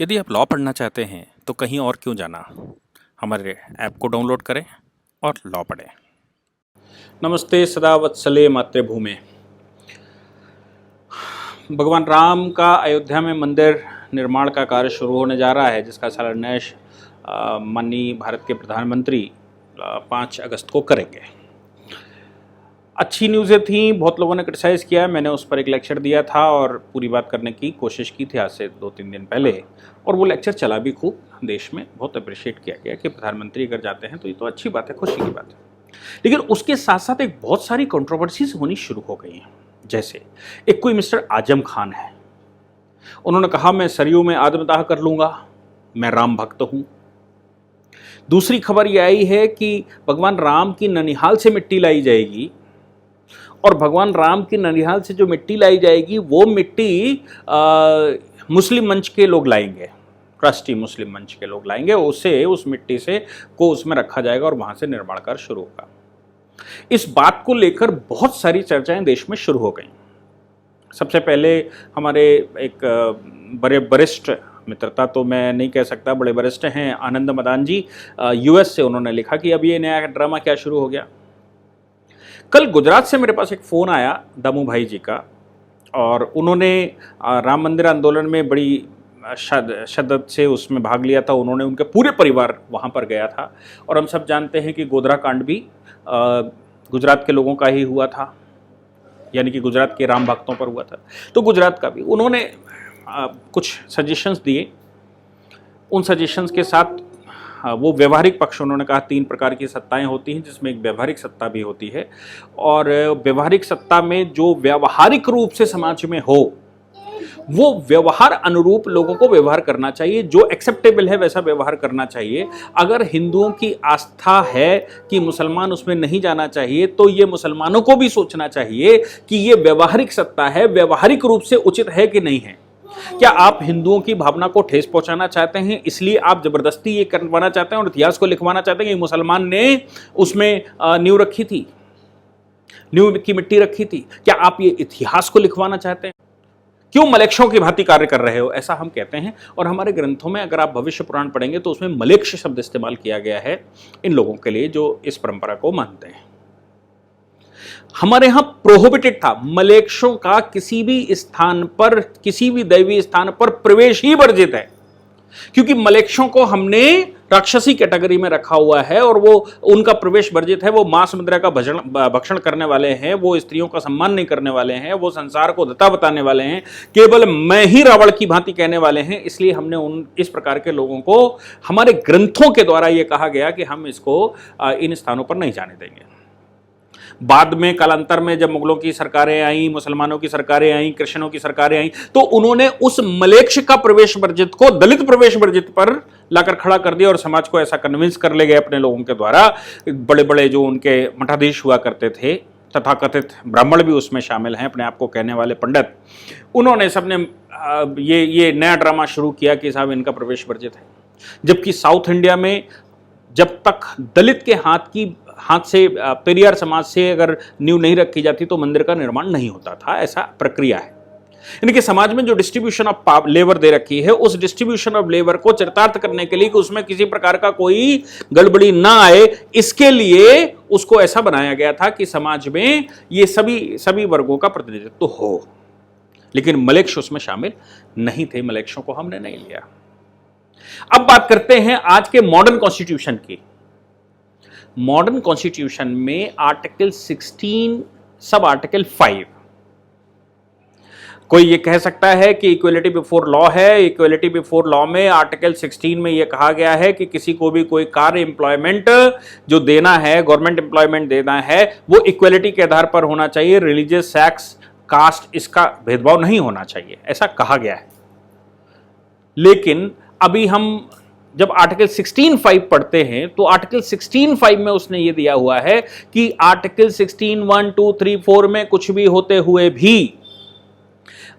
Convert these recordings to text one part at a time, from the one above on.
यदि आप लॉ पढ़ना चाहते हैं तो कहीं और क्यों जाना, हमारे ऐप को डाउनलोड करें और लॉ पढ़ें। नमस्ते सदा वत्सले मातृभूमि। भगवान राम का अयोध्या में मंदिर निर्माण का कार्य शुरू होने जा रहा है, जिसका शिलान्यास माननीय भारत के प्रधानमंत्री 5 अगस्त को करेंगे। अच्छी न्यूज़ें थी, बहुत लोगों ने क्रिटिसाइज़ किया। मैंने उस पर एक लेक्चर दिया था और पूरी बात करने की कोशिश की थी आज से 2-3 दिन पहले, और वो लेक्चर चला भी खूब। देश में बहुत अप्रिशिएट किया गया कि प्रधानमंत्री अगर जाते हैं तो ये तो अच्छी बात है, खुशी की बात है। लेकिन उसके साथ साथ एक बहुत सारी कंट्रोवर्सीज होनी शुरू हो गई हैं। जैसे एक कोई मिस्टर आजम खान है, उन्होंने कहा मैं सरयू में आत्मदाह कर लूँगा, मैं राम भक्त हूँ। दूसरी खबर ये आई है कि भगवान राम की ननिहाल से मिट्टी लाई जाएगी, और भगवान राम की ननिहाल से जो मिट्टी लाई जाएगी वो मिट्टी मुस्लिम मंच के लोग लाएंगे, ट्रस्टी मुस्लिम मंच के लोग लाएंगे। उसे उस मिट्टी से को उसमें रखा जाएगा और वहाँ से निर्माण कार्य शुरू होगा। इस बात को लेकर बहुत सारी चर्चाएं देश में शुरू हो गई। सबसे पहले हमारे एक बड़े वरिष्ठ, मित्रता तो मैं नहीं कह सकता, बड़े वरिष्ठ हैं आनंद मदान जी, यूएस से, उन्होंने लिखा कि अब ये नया ड्रामा क्या शुरू हो गया। कल गुजरात से मेरे पास एक फ़ोन आया दामू भाई जी का, और उन्होंने राम मंदिर आंदोलन में बड़ी शद्दत से उसमें भाग लिया था। उन्होंने, उनके पूरे परिवार वहाँ पर गया था, और हम सब जानते हैं कि गोधरा कांड भी गुजरात के लोगों का ही हुआ था, यानी कि गुजरात के राम भक्तों पर हुआ था। तो गुजरात का भी उन्होंने कुछ सजेशंस दिए। उन सजेशंस के साथ वो व्यवहारिक पक्ष, उन्होंने कहा 3 प्रकार की सत्ताएं होती हैं, जिसमें एक व्यवहारिक सत्ता भी होती है, और व्यवहारिक सत्ता में जो व्यवहारिक रूप से समाज में हो वो व्यवहार अनुरूप लोगों को व्यवहार करना चाहिए, जो एक्सेप्टेबल है वैसा व्यवहार करना चाहिए। अगर हिंदुओं की आस्था है कि मुसलमान उसमें नहीं जाना चाहिए, तो ये मुसलमानों को भी सोचना चाहिए कि ये व्यवहारिक सत्ता है, व्यवहारिक रूप से उचित है कि नहीं है। क्या आप हिंदुओं की भावना को ठेस पहुंचाना चाहते हैं, इसलिए आप जबरदस्ती ये करवाना चाहते हैं और इतिहास को लिखवाना चाहते हैं कि मुसलमान ने उसमें नींव रखी थी, नींव की मिट्टी रखी थी? क्या आप ये इतिहास को लिखवाना चाहते हैं? क्यों मलेक्षों की भांति कार्य कर रहे हो, ऐसा हम कहते हैं। और हमारे ग्रंथों में अगर आप भविष्य पुराण पढ़ेंगे तो उसमें मलेक्ष शब्द इस्तेमाल किया गया है इन लोगों के लिए जो इस परंपरा को मानते हैं। हमारे यहां प्रोहिबिटेड था, मलेक्षों का किसी भी स्थान पर, किसी भी दैवीय स्थान पर प्रवेश ही वर्जित है, क्योंकि मलेक्षों को हमने राक्षसी कैटेगरी में रखा हुआ है, और वो उनका प्रवेश वर्जित है। वो मांस मुद्रा का भक्षण करने वाले हैं, वो स्त्रियों का सम्मान नहीं करने वाले हैं, वो संसार को दत्ता बताने वाले हैं, केवल मैं ही रावण की भांति कहने वाले हैं। इसलिए हमने इस प्रकार के लोगों को हमारे ग्रंथों के द्वारा ये कहा गया कि हम इसको इन स्थानों पर नहीं जाने देंगे। बाद में कालांतर में जब मुगलों की सरकारें आई, मुसलमानों की सरकारें आई, कृष्णों की सरकारें आई, तो उन्होंने उस मलेक्ष का प्रवेश वर्जित को दलित प्रवेश वर्जित पर लाकर खड़ा कर दिया, और समाज को ऐसा कन्विंस कर ले गए अपने लोगों के द्वारा। बड़े बड़े जो उनके मठाधीश हुआ करते थे, तथाकथित ब्राह्मण भी उसमें शामिल हैं, अपने आप को कहने वाले पंडित, उन्होंने सबने ये नया ड्रामा शुरू किया कि साहब इनका प्रवेश वर्जित है। जबकि साउथ इंडिया में जब तक दलित के हाथ से, पेरियार समाज से अगर नींव नहीं रखी जाती तो मंदिर का निर्माण नहीं होता था, ऐसा प्रक्रिया है। यानी कि समाज में जो डिस्ट्रीब्यूशन ऑफ लेबर दे रखी है, उस डिस्ट्रीब्यूशन ऑफ लेबर को चरितार्थ करने के लिए कि उसमें किसी प्रकार का कोई गड़बड़ी ना आए, इसके लिए उसको ऐसा बनाया गया था कि समाज में ये सभी वर्गों का प्रतिनिधित्व हो। लेकिन मलेक्ष उसमें शामिल नहीं थे, मलेक्षों को हमने नहीं लिया। अब बात करते हैं आज के मॉडर्न कॉन्स्टिट्यूशन की। मॉडर्न कॉन्स्टिट्यूशन में आर्टिकल 16 सब आर्टिकल 5, कोई ये कह सकता है कि इक्वलिटी बिफोर लॉ है। इक्वलिटी बिफोर लॉ में आर्टिकल 16 में यह कहा गया है कि किसी को भी कोई कार्य एम्प्लॉयमेंट जो देना है, गवर्नमेंट एम्प्लॉयमेंट देना है, वो इक्वलिटी के आधार पर होना चाहिए, रिलीजियस, सेक्स, कास्ट, इसका भेदभाव नहीं होना चाहिए, ऐसा कहा गया है। लेकिन अभी हम जब आर्टिकल 16(5) पढ़ते हैं तो आर्टिकल 16(5) में उसने ये दिया हुआ है कि आर्टिकल 16 1 2 3 4 में कुछ भी होते हुए भी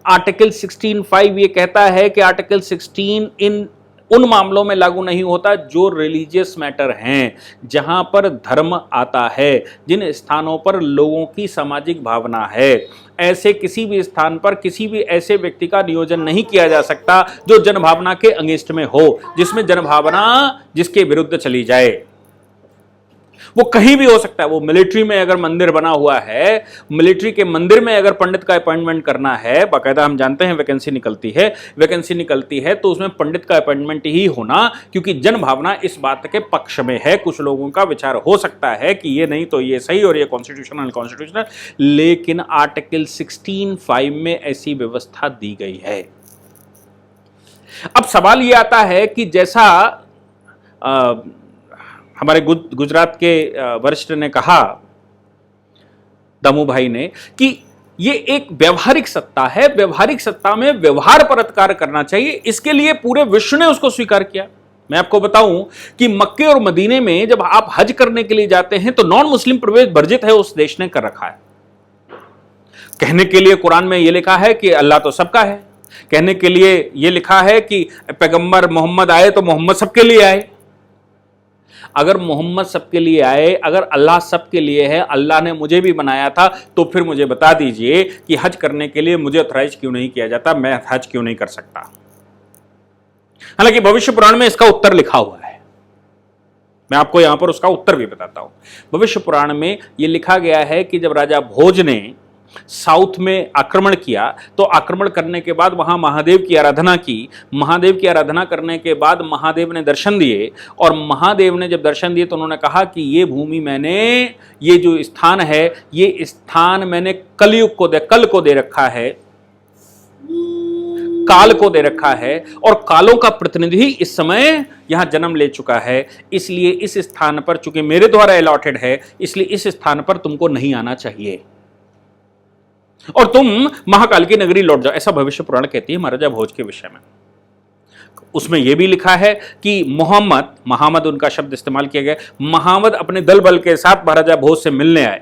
आर्टिकल 16(5) ये कहता है कि आर्टिकल 16 इन उन मामलों में लागू नहीं होता जो रिलीजियस मैटर हैं, जहां पर धर्म आता है, जिन स्थानों पर लोगों की सामाजिक भावना है। ऐसे किसी भी स्थान पर किसी भी ऐसे व्यक्ति का नियोजन नहीं किया जा सकता जो जनभावना के अगेंस्ट में हो, जिसमें जनभावना जिसके विरुद्ध चली जाए। वो कहीं भी हो सकता है। वो मिलिट्री में अगर मंदिर बना हुआ है, मिलिट्री के मंदिर में अगर पंडित का अपॉइंटमेंट करना है, बाकायदा हम जानते हैं वैकेंसी निकलती है तो उसमें पंडित का अपॉइंटमेंट ही होना, क्योंकि जन भावना इस बात के पक्ष में है। कुछ लोगों का विचार हो सकता है कि ये नहीं तो ये सही और ये कॉन्स्टिट्यूशनल, लेकिन आर्टिकल 16(5) में ऐसी व्यवस्था दी गई है। अब सवाल ये आता है कि जैसा हमारे गुजरात के वरिष्ठ ने कहा, दामू भाई ने, कि ये एक व्यवहारिक सत्ता है, व्यवहारिक सत्ता में व्यवहार परत्कार करना चाहिए। इसके लिए पूरे विश्व ने उसको स्वीकार किया। मैं आपको बताऊं कि मक्के और मदीने में जब आप हज करने के लिए जाते हैं तो नॉन मुस्लिम प्रवेश वर्जित है, उस देश ने कर रखा है। कहने के लिए कुरान में यह लिखा है कि अल्लाह तो सबका है, कहने के लिए यह लिखा है कि पैगंबर मोहम्मद आए तो मोहम्मद सबके लिए आए। अगर मोहम्मद सबके लिए आए, अगर अल्लाह सबके लिए है, अल्लाह ने मुझे भी बनाया था, तो फिर मुझे बता दीजिए कि हज करने के लिए मुझे ऑथराइज क्यों नहीं किया जाता, मैं हज क्यों नहीं कर सकता। हालांकि भविष्य पुराण में इसका उत्तर लिखा हुआ है, मैं आपको यहां पर उसका उत्तर भी बताता हूं। भविष्य पुराण में यह लिखा गया है कि जब राजा भोज ने साउथ में आक्रमण किया तो आक्रमण करने के बाद वहां महादेव की आराधना की। महादेव की आराधना करने के बाद महादेव ने दर्शन दिए, और महादेव ने जब दर्शन दिए तो उन्होंने कहा कि ये भूमि मैंने, ये जो स्थान है, ये स्थान मैंने कलयुग को कल को दे रखा है, काल को दे रखा है, और कालों का प्रतिनिधि इस समय यहां जन्म ले चुका है। इसलिए इस स्थान पर, चूंकि मेरे द्वारा अलॉटेड है, इसलिए इस स्थान पर तुमको नहीं आना चाहिए और तुम महाकाल की नगरी लौट जाओ। ऐसा भविष्य पुराण कहती है महाराजा भोज के विषय में। उसमें यह भी लिखा है कि महामद उनका शब्द इस्तेमाल किया गया, महामद अपने दल बल के साथ महाराजा भोज से मिलने आए।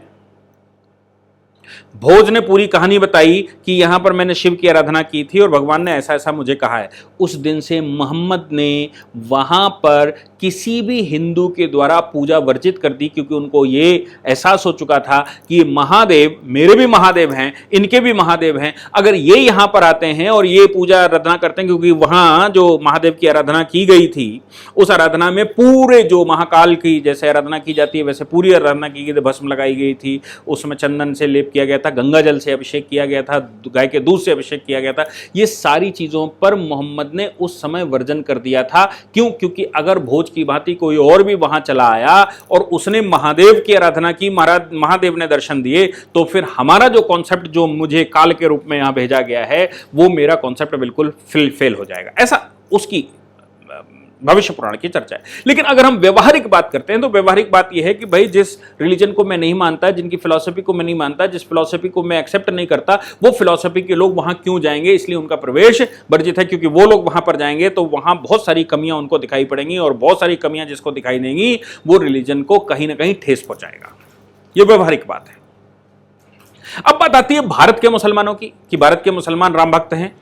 भोज ने पूरी कहानी बताई कि यहां पर मैंने शिव की आराधना की थी और भगवान ने ऐसा ऐसा मुझे कहा है। उस दिन से मोहम्मद ने वहां पर किसी भी हिंदू के द्वारा पूजा वर्जित कर दी, क्योंकि उनको ये एहसास हो चुका था कि महादेव मेरे भी महादेव हैं, इनके भी महादेव हैं। अगर ये यहां पर आते हैं और ये पूजा आराधना करते हैं, क्योंकि वहां जो महादेव की आराधना की गई थी, उस आराधना में पूरे जो महाकाल की जैसे आराधना की जाती है वैसे पूरी आराधना की गई थी, भस्म लगाई गई थी, उसमें चंदन से लेप किया गया था, गंगा जल से अभिषेक किया गया था, गाय के दूध से अभिषेक किया गया था। ये सारी चीजों पर मोहम्मद ने उस समय वर्जन कर दिया था। क्यों? क्योंकि अगर भोज की भांति कोई और भी वहां चला आया और उसने महादेव की आराधना की, महादेव ने दर्शन दिए, तो फिर हमारा जो कॉन्सेप्ट जो मुझे काल के रूप में यहां भेजा गया है, वो मेरा कॉन्सेप्ट बिल्कुल फेल हो जाएगा। ऐसा उसकी भविष्य पुराण की चर्चा है। लेकिन अगर हम व्यवहारिक बात करते हैं तो व्यवहारिक बात यह है कि भाई जिस रिलीजन को मैं नहीं मानता, जिनकी फिलॉसफी को मैं नहीं मानता, जिस फिलॉसफी को मैं एक्सेप्ट नहीं करता, वो फिलॉसफी के लोग वहां क्यों जाएंगे, इसलिए उनका प्रवेश वर्जित है। क्योंकि वो लोग वहां पर जाएंगे तो वहां बहुत सारी कमियां उनको दिखाई पड़ेंगी, और बहुत सारी कमियां जिसको दिखाई देंगी वो रिलीजन को कहीं ना कहीं ठेस पहुंचाएगा। ये व्यवहारिक बात है। अब बात आती है भारत के मुसलमानों की, कि भारत के मुसलमान राम भक्त हैं।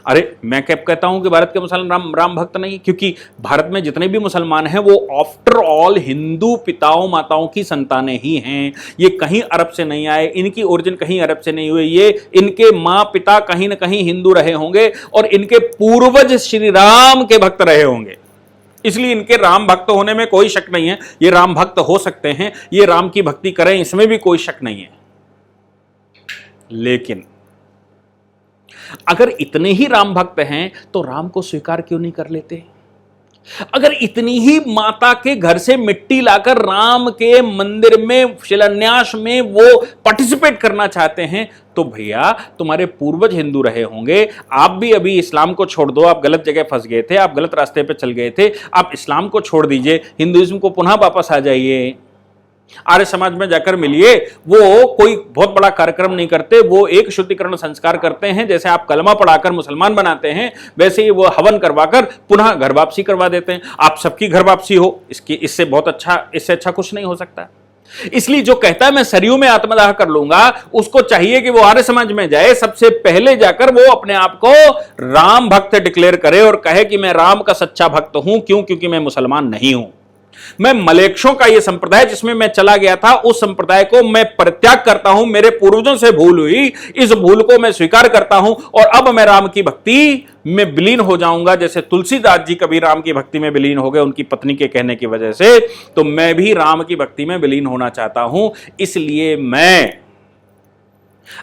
अरे मैं क्या कहता हूं कि भारत के मुसलमान राम भक्त नहीं, क्योंकि भारत में जितने भी मुसलमान हैं वो आफ्टर ऑल हिंदू पिताओं माताओं की संतानें ही हैं। ये कहीं अरब से नहीं आए, इनकी ओरिजिन कहीं अरब से नहीं हुई, ये इनके माँ पिता कहीं ना कहीं हिंदू रहे होंगे और इनके पूर्वज श्री राम के भक्त रहे होंगे, इसलिए इनके राम भक्त होने में कोई शक नहीं है। ये राम भक्त हो सकते हैं, ये राम की भक्ति करें, इसमें भी कोई शक नहीं है। लेकिन अगर इतने ही राम भक्त हैं तो राम को स्वीकार क्यों नहीं कर लेते? अगर इतनी ही माता के घर से मिट्टी लाकर राम के मंदिर में शिलान्यास में वो पार्टिसिपेट करना चाहते हैं, तो भैया तुम्हारे पूर्वज हिंदू रहे होंगे, आप भी अभी इस्लाम को छोड़ दो, आप गलत जगह फंस गए थे, आप गलत रास्ते पे चल गए थे, आप इस्लाम को छोड़ दीजिए, हिंदुइज्म को पुनः वापस आ जाइए, आर्य समाज में जाकर मिलिए। वो कोई बहुत बड़ा कार्यक्रम नहीं करते, वो एक शुद्धिकरण संस्कार करते हैं। जैसे आप कलमा पढ़ाकर मुसलमान बनाते हैं, वैसे ही वो हवन करवाकर पुनः घर वापसी करवा देते हैं। आप सबकी घर वापसी हो, इससे बहुत अच्छा, इससे अच्छा कुछ नहीं हो सकता। इसलिए जो कहता है मैं सरयू में आत्मदाह कर लूंगा, उसको चाहिए कि वो आर्य समाज में जाए, सबसे पहले जाकर वो अपने आप को राम भक्त डिक्लेयर करे और कहे कि मैं राम का सच्चा भक्त हूं। क्यों? क्योंकि मैं मुसलमान नहीं हूं। मैं मलेक्षों का यह संप्रदाय जिसमें मैं चला गया था, उस संप्रदाय को मैं परित्याग करता हूं। मेरे पूर्वजों से भूल हुई, इस भूल को मैं स्वीकार करता हूं और अब मैं राम की भक्ति में विलीन हो जाऊंगा। जैसे तुलसीदास जी कभी राम की भक्ति में विलीन हो गए उनकी पत्नी के कहने की वजह से, तो मैं भी राम की भक्ति में विलीन होना चाहता हूं। इसलिए मैं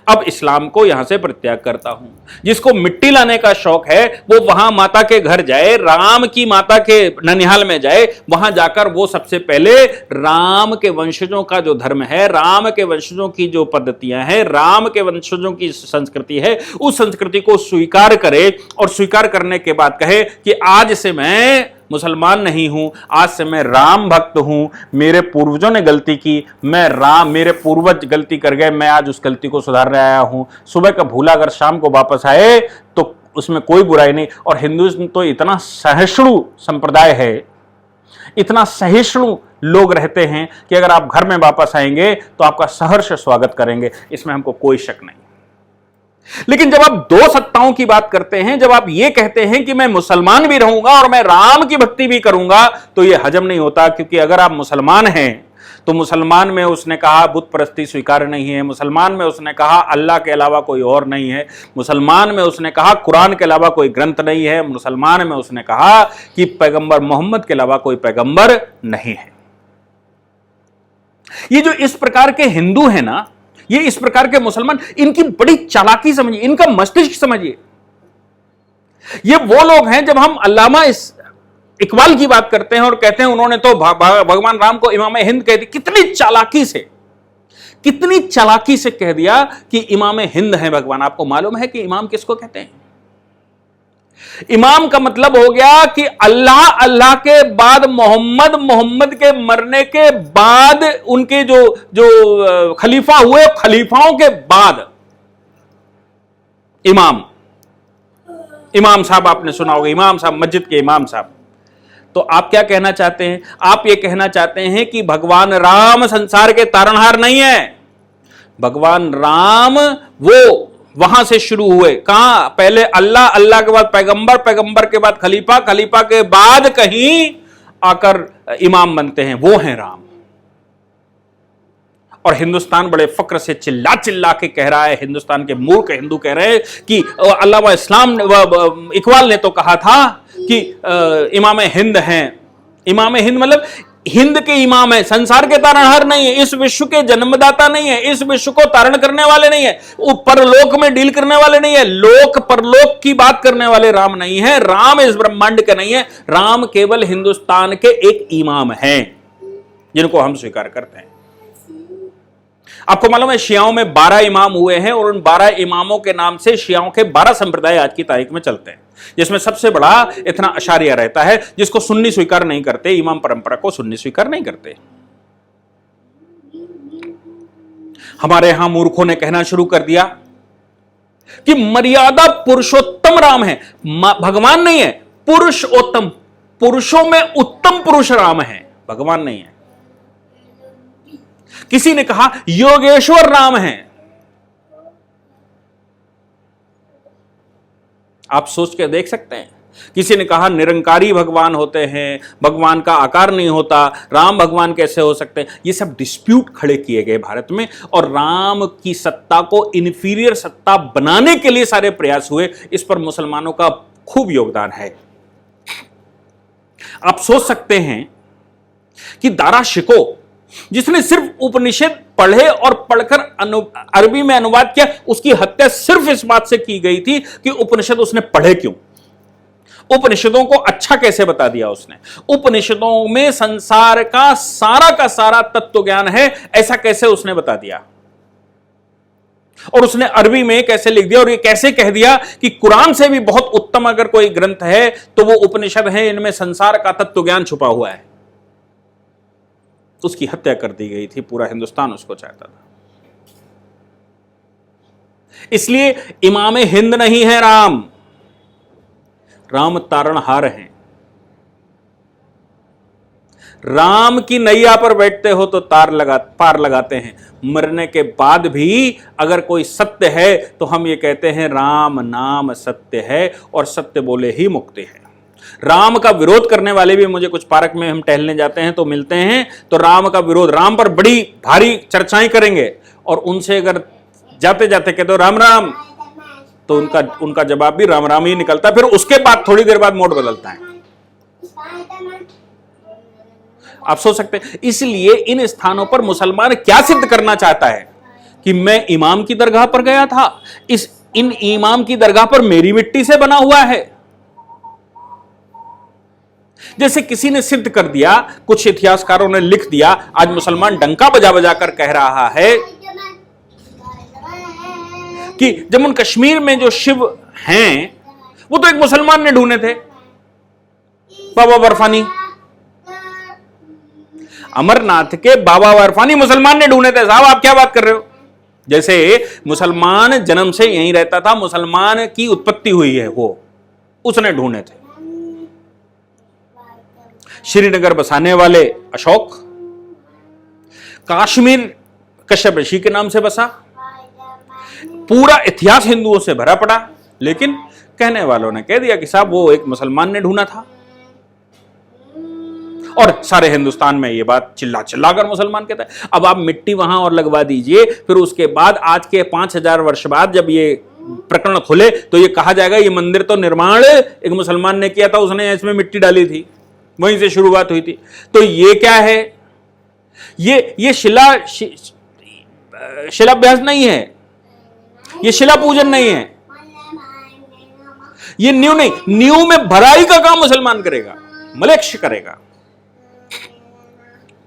अब इस्लाम को यहां से परित्याग करता हूं। जिसको मिट्टी लाने का शौक है वो वहां माता के घर जाए, राम की माता के ननिहाल में जाए, वहां जाकर वो सबसे पहले राम के वंशजों का जो धर्म है, राम के वंशजों की जो पद्धतियां हैं, राम के वंशजों की संस्कृति है, उस संस्कृति को स्वीकार करे और स्वीकार करने के बाद कहे कि आज से मैं मुसलमान नहीं हूं, आज से मैं राम भक्त हूं। मेरे पूर्वजों ने गलती की, मैं राम, मेरे पूर्वज गलती कर गए, मैं आज उस गलती को सुधारने आया हूं। सुबह का भूला अगर शाम को वापस आए तो उसमें कोई बुराई नहीं। और हिंदुइज्म तो इतना सहिष्णु संप्रदाय है, इतना सहिष्णु लोग रहते हैं कि अगर आप घर में वापस आएंगे तो आपका सहर्ष स्वागत करेंगे, इसमें हमको कोई शक नहीं। लेकिन जब आप दो सत्ताओं की बात करते हैं, जब आप ये कहते हैं कि मैं मुसलमान भी रहूंगा और मैं राम की भक्ति भी करूंगा, तो ये हजम नहीं होता। क्योंकि अगर आप मुसलमान हैं तो मुसलमान में उसने कहा बुत परस्ती स्वीकार नहीं है, मुसलमान में उसने कहा अल्लाह के अलावा कोई और नहीं है, मुसलमान में उसने कहा कुरान के अलावा कोई ग्रंथ नहीं है, मुसलमान में उसने कहा कि पैगंबर मोहम्मद के अलावा कोई पैगंबर नहीं है। ये जो इस प्रकार के हिंदू हैं ना, ये इस प्रकार के मुसलमान, इनकी बड़ी चालाकी समझिए, इनका मस्तिष्क समझिए। ये वो लोग हैं, जब हम अल्लामा इकबाल की बात करते हैं और कहते हैं उन्होंने तो भगवान राम को इमाम हिंद कह दी, कितनी चालाकी से कह दिया कि इमाम हिंद है भगवान। आपको मालूम है कि इमाम किसको कहते हैं? इमाम का मतलब हो गया कि अल्लाह, अल्लाह के बाद मोहम्मद, मोहम्मद के मरने के बाद उनके जो खलीफा हुए, खलीफाओं के बाद इमाम साहब आपने सुना होगा, इमाम साहब, मस्जिद के इमाम साहब। तो आप क्या कहना चाहते हैं? आप ये कहना चाहते हैं कि भगवान राम संसार के तारणहार नहीं है। भगवान राम वो वहां से शुरू हुए, कहां? पहले अल्लाह, अल्लाह के बाद पैगंबर, पैगंबर के बाद खलीफा, खलीफा के बाद कहीं आकर इमाम बनते हैं, वो हैं राम। और हिंदुस्तान बड़े फक्र से चिल्ला चिल्ला के कह रहा है, हिंदुस्तान के मूर्ख हिंदू कह रहे हैं कि अल्लामा इकबाल ने तो कहा था कि इमाम हिंद हैं। इमाम हिंद मतलब हिंद के इमाम है, संसार के तारणहार नहीं है, इस विश्व के जन्मदाता नहीं है, इस विश्व को तारण करने वाले नहीं है, वो परलोक में डील करने वाले नहीं है, लोक परलोक की बात करने वाले राम नहीं है। राम इस ब्रह्मांड के नहीं है, राम केवल हिंदुस्तान के एक इमाम हैं जिनको हम स्वीकार करते हैं। आपको मालूम है शियाओं में 12 इमाम हुए हैं और उन 12 इमामों के नाम से शियाओं के 12 संप्रदाय आज की तारीख में चलते हैं, जिसमें सबसे बड़ा इतना अशारिया रहता है, जिसको सुन्नी स्वीकार नहीं करते, इमाम परंपरा को सुन्नी स्वीकार नहीं करते। हमारे यहां मूर्खों ने कहना शुरू कर दिया कि मर्यादा पुरुषोत्तम राम है, भगवान नहीं है, पुरुषोत्तम, पुरुषों में उत्तम पुरुष राम है, भगवान नहीं है। किसी ने कहा योगेश्वर राम है। आप सोच के देख सकते हैं। किसी ने कहा निरंकारी भगवान होते हैं, भगवान का आकार नहीं होता, राम भगवान कैसे हो सकते हैं। ये सब डिस्प्यूट खड़े किए गए भारत में, और राम की सत्ता को इन्फीरियर सत्ता बनाने के लिए सारे प्रयास हुए। इस पर मुसलमानों का खूब योगदान है। आप सोच सकते हैं कि दारा शिकोह, जिसने सिर्फ उपनिषद पढ़े और पढ़कर अरबी में अनुवाद किया, उसकी हत्या सिर्फ इस बात से की गई थी कि उपनिषद उसने पढ़े क्यों, उपनिषदों को अच्छा कैसे बता दिया उसने, उपनिषदों में संसार का सारा तत्व ज्ञान है, ऐसा कैसे उसने बता दिया, और उसने अरबी में कैसे लिख दिया, और ये कैसे कह दिया कि कुरान से भी बहुत उत्तम अगर कोई ग्रंथ है तो वो उपनिषद है, इनमें संसार का तत्व ज्ञान छुपा हुआ है। उसकी हत्या कर दी गई थी, पूरा हिंदुस्तान उसको चाहता था। इसलिए इमाम हिंद नहीं है राम, राम तारणहार हैं। राम की नैया पर बैठते हो तो पार लगाते हैं। मरने के बाद भी अगर कोई सत्य है तो हम ये कहते हैं राम नाम सत्य है और सत्य बोले ही मुक्ति है। राम का विरोध करने वाले भी, मुझे कुछ पार्क में हम टहलने जाते हैं तो मिलते हैं, तो राम का विरोध, राम पर बड़ी भारी चर्चाएं करेंगे और उनसे अगर जाते जाते कहते हो राम राम, तो उनका जवाब भी राम राम ही निकलता है। फिर उसके बाद थोड़ी देर बाद मोड बदलता है। आप सोच सकते हैं। इसलिए इन स्थानों पर मुसलमान क्या सिद्ध करना चाहता है कि मैं इमाम की दरगाह पर गया था, इन इमाम की दरगाह पर मेरी मिट्टी से बना हुआ है। जैसे किसी ने सिद्ध कर दिया, कुछ इतिहासकारों ने लिख दिया, आज मुसलमान डंका बजा बजा कर कह रहा है कि जम्मू कश्मीर में जो शिव हैं वो तो एक मुसलमान ने ढूंढे थे, बाबा बर्फानी। अमरनाथ के बाबा बर्फानी मुसलमान ने ढूंढे थे। साहब आप क्या बात कर रहे हो? जैसे मुसलमान जन्म से यहीं रहता था, मुसलमान की उत्पत्ति हुई है, वो उसने ढूंढे थे। श्रीनगर बसाने वाले अशोक, कश्मीर कश्यप ऋषि के नाम से बसा, पूरा इतिहास हिंदुओं से भरा पड़ा, लेकिन कहने वालों ने कह दिया कि साहब वो एक मुसलमान ने ढूंढा था। और सारे हिंदुस्तान में ये बात चिल्ला चिल्ला कर मुसलमान कहता है। अब आप मिट्टी वहां और लगवा दीजिए, फिर उसके बाद आज के 5000 वर्ष बाद जब ये प्रकरण खुले तो ये कहा जाएगा ये मंदिर तो निर्माण एक मुसलमान ने किया था, उसने इसमें मिट्टी डाली थी, वहीं से शुरुआत हुई थी। तो ये क्या है? ये शिलाभ्यास नहीं है, ये शिला पूजन नहीं है, ये न्यू नहीं, न्यू में भराई का काम मुसलमान करेगा, मलेच्छ करेगा।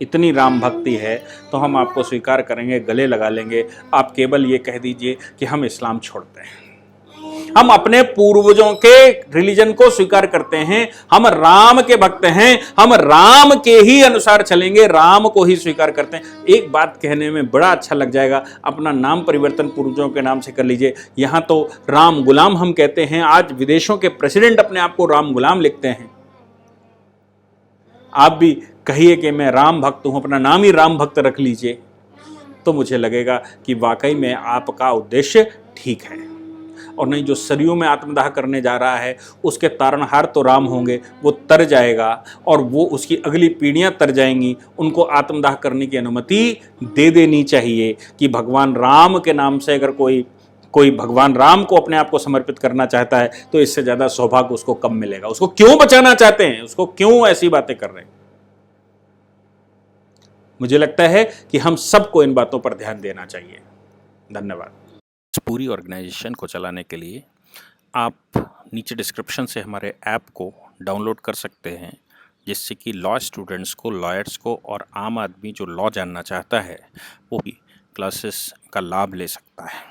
इतनी राम भक्ति है तो हम आपको स्वीकार करेंगे, गले लगा लेंगे। आप केवल ये कह दीजिए कि हम इस्लाम छोड़ते हैं, हम अपने पूर्वजों के रिलीजन को स्वीकार करते हैं, हम राम के भक्त हैं, हम राम के ही अनुसार चलेंगे, राम को ही स्वीकार करते हैं। एक बात कहने में बड़ा अच्छा लग जाएगा, अपना नाम परिवर्तन पूर्वजों के नाम से कर लीजिए। यहां तो राम गुलाम हम कहते हैं, आज विदेशों के प्रेसिडेंट अपने आप को राम गुलाम लिखते हैं। आप भी कहिए कि मैं राम भक्त हूं, अपना नाम ही राम भक्त रख लीजिए, तो मुझे लगेगा कि वाकई में आपका उद्देश्य ठीक है। और नहीं, जो सरयू में आत्मदाह करने जा रहा है उसके तारणहार तो राम होंगे, वो तर जाएगा और वो उसकी अगली पीढ़ियां तर जाएंगी। उनको आत्मदाह करने की अनुमति दे देनी चाहिए कि भगवान राम के नाम से अगर कोई भगवान राम को अपने आप को समर्पित करना चाहता है तो इससे ज्यादा सौभाग्य उसको कम मिलेगा। उसको क्यों बचाना चाहते हैं, उसको क्यों ऐसी बातें कर रहे हैं? मुझे लगता है कि हम सबको इन बातों पर ध्यान देना चाहिए। धन्यवाद। इस पूरी ऑर्गेनाइजेशन को चलाने के लिए आप नीचे डिस्क्रिप्शन से हमारे ऐप को डाउनलोड कर सकते हैं, जिससे कि लॉ स्टूडेंट्स को, लॉयर्स को और आम आदमी जो लॉ जानना चाहता है वो भी क्लासेस का लाभ ले सकता है।